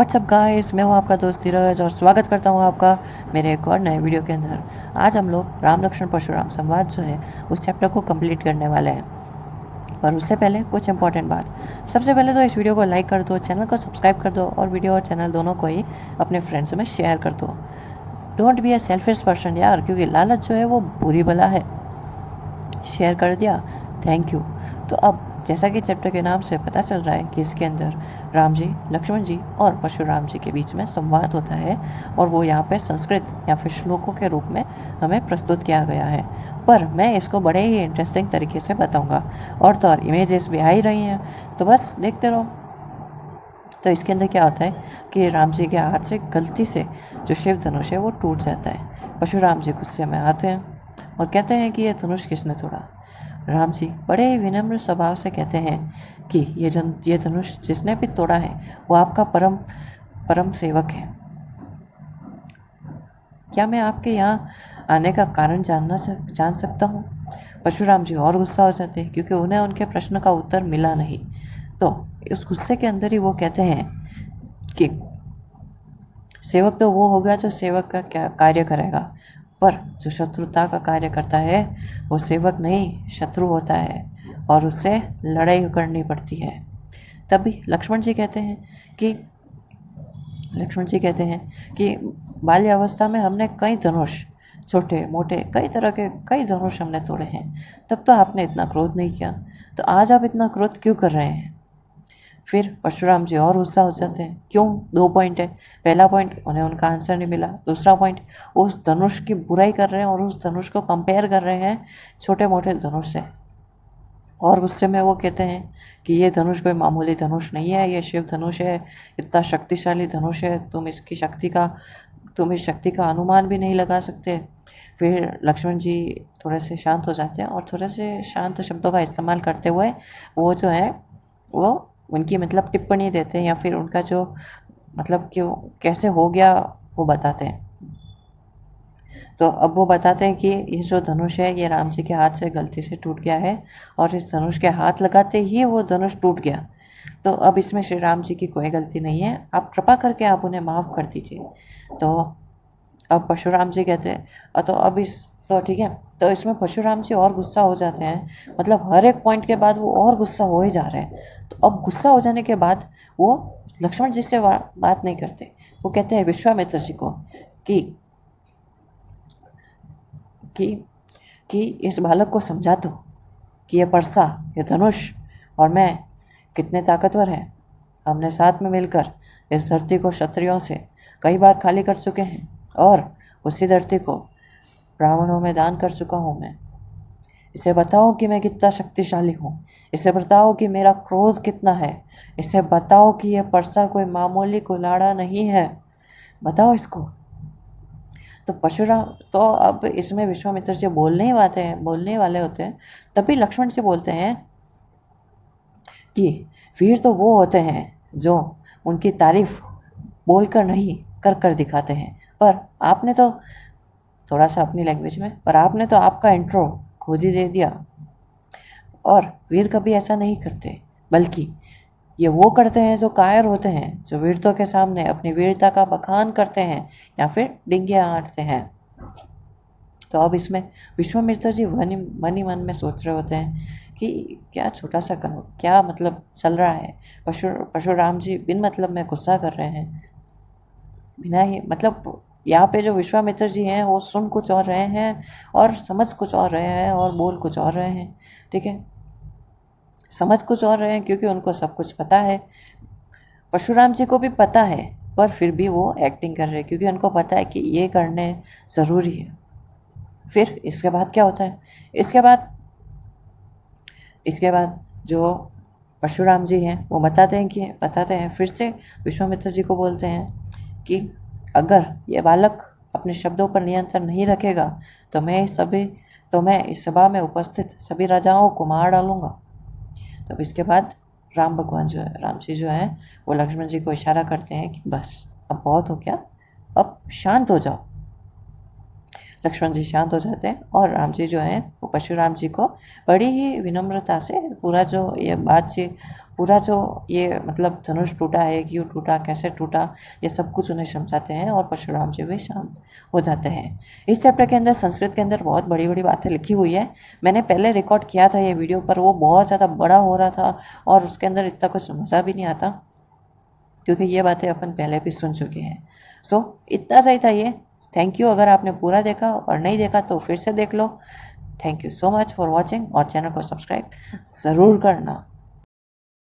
WhatsApp guys, मैं हूं आपका दोस्त धीरज और स्वागत करता हूं आपका मेरे एक और नए वीडियो के अंदर। आज हम लोग राम लक्ष्मण परशुराम संवाद जो है उस चैप्टर को कंप्लीट करने वाले हैं। पर उससे पहले कुछ इंपॉर्टेंट बात। सबसे पहले तो इस वीडियो को लाइक कर दो, चैनल को सब्सक्राइब कर दो और वीडियो और चैनल दोनों को ही अपने फ्रेंड्स में शेयर कर दो। Don't be a selfish person यार, क्योंकि लालच जो है वो बुरी बला है। शेयर कर दिया, थैंक यू। तो अब जैसा कि चैप्टर के नाम से पता चल रहा है कि इसके अंदर राम जी, लक्ष्मण जी और परशुराम जी के बीच में संवाद होता है और वो यहाँ पे संस्कृत या फिर श्लोकों के रूप में हमें प्रस्तुत किया गया है। पर मैं इसको बड़े ही इंटरेस्टिंग तरीके से बताऊँगा और तो और इमेजेस भी आ ही रही हैं, तो बस देखते रहो। तो इसके अंदर क्या होता है कि राम जी के हाथ से गलती से जो शिव धनुष है वो टूट जाता है। परशुराम जी गुस्से में आते हैं और कहते हैं कि ये धनुष किसने तोड़ा। राम जी बड़े ही विनम्र स्वभाव से कहते हैं कि ये धनुष जिसने भी तोड़ा है वो आपका परम परम सेवक है। क्या मैं आपके यहाँ आने का कारण जान सकता हूँ? परशुराम जी और गुस्सा हो जाते हैं क्योंकि उन्हें उनके प्रश्न का उत्तर मिला नहीं। तो उस गुस्से के अंदर ही वो कहते हैं कि सेवक तो वो होगा जो सेवक का क्या कार्य करेगा, पर जो शत्रुता का कार्य करता है वो सेवक नहीं शत्रु होता है और उससे लड़ाई करनी पड़ती है। तभी लक्ष्मण जी कहते हैं कि बाल्यावस्था में हमने कई धनुष, छोटे मोटे कई तरह के कई धनुष हमने तोड़े हैं, तब तो आपने इतना क्रोध नहीं किया, तो आज आप इतना क्रोध क्यों कर रहे हैं? फिर परशुराम जी और गुस्सा हो जाते हैं। क्यों? दो पॉइंट है। पहला पॉइंट, उन्हें उनका आंसर नहीं मिला। दूसरा पॉइंट, उस धनुष की बुराई कर रहे हैं और उस धनुष को कंपेयर कर रहे हैं छोटे मोटे धनुष से। और गुस्से में वो कहते हैं कि ये धनुष कोई मामूली धनुष नहीं है, ये शिव धनुष है, इतना शक्तिशाली धनुष है, तुम इस शक्ति का अनुमान भी नहीं लगा सकते। फिर लक्ष्मण जी थोड़े से शांत हो जाते हैं और थोड़े से शांत शब्दों का इस्तेमाल करते हुए वो जो है वो उनकी मतलब टिप्पणी देते हैं या फिर उनका जो मतलब क्यों कैसे हो गया वो बताते हैं। तो अब वो बताते हैं कि ये जो धनुष है ये राम जी के हाथ से गलती से टूट गया है और इस धनुष के हाथ लगाते ही वो धनुष टूट गया। तो अब इसमें श्री राम जी की कोई गलती नहीं है, आप कृपा करके आप उन्हें माफ़ कर दीजिए। तो अब परशुराम जी कहते हैं तो अब इस तो ठीक है, तो इसमें परशुराम जी और गुस्सा हो जाते हैं, मतलब हर एक पॉइंट के बाद वो और गुस्सा हो ही जा रहे हैं। तो अब गुस्सा हो जाने के बाद वो लक्ष्मण जी से बात नहीं करते, वो कहते हैं विश्वामित्र जी को कि कि कि इस बालक को समझा दो कि ये परसा, ये धनुष और मैं कितने ताकतवर हैं। हमने साथ में मिलकर इस धरती को क्षत्रियों से कई बार खाली कर चुके हैं और उसी धरती को ब्राह्मणों में दान कर चुका हूँ मैं। इसे बताओ कि मैं कितना शक्तिशाली हूँ, इसे बताओ कि मेरा क्रोध कितना है, इसे बताओ कि यह परसा कोई मामूली कुल्हाड़ा नहीं है, बताओ इसको। तो परशुराम तो अब इसमें विश्वामित्र जी बोलने वाले होते हैं, तभी लक्ष्मण जी बोलते हैं कि वीर तो वो होते हैं जो उनकी तारीफ बोलकर नहीं कर कर दिखाते हैं। पर आपने तो थोड़ा सा अपनी लैंग्वेज में, पर आपने तो आपका इंट्रो खुद ही दे दिया। और वीर कभी ऐसा नहीं करते, बल्कि ये वो करते हैं जो कायर होते हैं, जो वीरता के सामने अपनी वीरता का बखान करते हैं या फिर डिंगियाँ हांटते हैं। तो अब इसमें विश्वामित्र जी मन ही मन में सोच रहे होते हैं कि क्या छोटा सा क्या मतलब चल रहा है। परशुराम जी बिन मतलब में गुस्सा कर रहे हैं, बिना ही मतलब यहाँ पे जो विश्वामित्र जी हैं वो सुन कुछ और रहे हैं और समझ कुछ और रहे हैं और बोल कुछ और रहे हैं। ठीक है, समझ कुछ और रहे हैं क्योंकि उनको सब कुछ पता है, परशुराम जी को भी पता है, पर फिर भी वो एक्टिंग कर रहे हैं क्योंकि उनको पता है कि ये करने ज़रूरी है। फिर इसके बाद क्या होता है? इसके बाद जो परशुराम जी हैं वो बताते हैं फिर से विश्वामित्र जी को बोलते हैं कि अगर ये बालक अपने शब्दों पर नियंत्रण नहीं रखेगा तो मैं इस सभा में उपस्थित सभी राजाओं को मार डालूंगा। तब इसके बाद राम जी जो हैं वो लक्ष्मण जी को इशारा करते हैं कि बस अब बहुत हो गया, अब शांत हो जाओ। लक्ष्मण जी शांत हो जाते हैं और राम जी जो हैं वो परशुराम जी को बड़ी ही विनम्रता से पूरा जो ये मतलब धनुष टूटा है, क्यों टूटा, कैसे टूटा, ये सब कुछ उन्हें समझाते हैं और परशुराम जी भी शांत हो जाते हैं। इस चैप्टर के अंदर संस्कृत के अंदर बहुत बड़ी बड़ी बातें लिखी हुई है। मैंने पहले रिकॉर्ड किया था ये वीडियो, पर वो बहुत ज़्यादा बड़ा हो रहा था और उसके अंदर इतना कुछ मज़ा भी नहीं आता, क्योंकि ये बातें अपन पहले भी सुन चुके हैं। सो इतना सही था ये। Thank you. अगर आपने पूरा देखा और नहीं देखा तो फिर से देख लो। Thank you so much for watching, और चैनल को सब्सक्राइब ज़रूर करना।